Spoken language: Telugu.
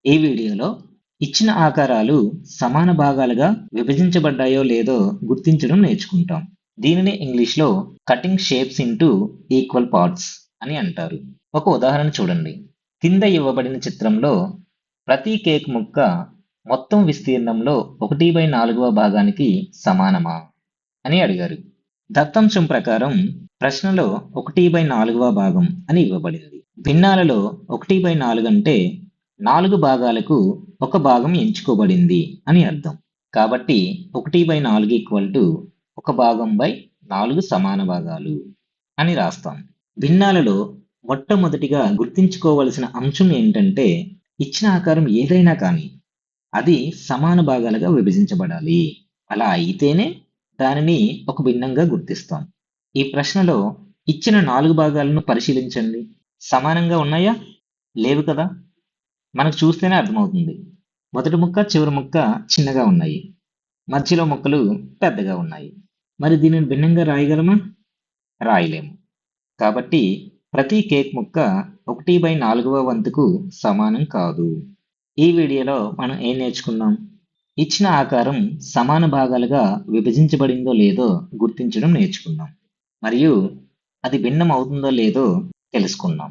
ఈ వీడియోలో ఇచ్చిన ఆకారాలు సమాన భాగాలుగా విభజించబడ్డాయో లేదో గుర్తించడం నేర్చుకుంటాం. దీనిని ఇంగ్లీష్లో cutting shapes into equal parts అని అంటారు. ఒక ఉదాహరణ చూడండి. కింద ఇవ్వబడిన చిత్రంలో ప్రతి కేక్ ముక్క మొత్తం విస్తీర్ణంలో 1/4వ భాగానికి సమానమా అని అడిగారు. దత్తాంశం ప్రకారం ప్రశ్నలో 1/4వ భాగం అని ఇవ్వబడింది. భిన్నాలలో 1/4 అంటే 4 భాగాలకు ఒక భాగం ఎంచుకోబడింది అని అర్థం. కాబట్టి 1/4 ఈక్వల్ టు 1 భాగం బై 4 సమాన భాగాలు అని రాస్తాం. భిన్నాలలో మొట్టమొదటిగా గుర్తుంచుకోవలసిన అంశం ఏంటంటే ఇచ్చిన ఆకారం ఏదైనా కానీ అది సమాన భాగాలుగా విభజించబడాలి. అలా అయితేనే దానిని ఒక భిన్నంగా గుర్తిస్తాం. ఈ ప్రశ్నలో ఇచ్చిన 4 భాగాలను పరిశీలించండి. సమానంగా ఉన్నాయా? లేవు కదా? మనకు చూస్తేనే అర్థమవుతుంది. మొదటి ముక్క చివరి ముక్క చిన్నగా ఉన్నాయి. మధ్యలో ముక్కలు పెద్దగా ఉన్నాయి. మరి దీనిని భిన్నంగా రాయగలమా? రాయలేము. కాబట్టి ప్రతి కేక్ ముక్క 1/4వ వంతుకు సమానం కాదు. ఈ వీడియోలో మనం ఏం నేర్చుకున్నాం? ఇచ్చిన ఆకారం సమాన భాగాలుగా విభజించబడిందో లేదో గుర్తించడం నేర్చుకున్నాం. మరియు అది భిన్నం అవుతుందో లేదో తెలుసుకున్నాం.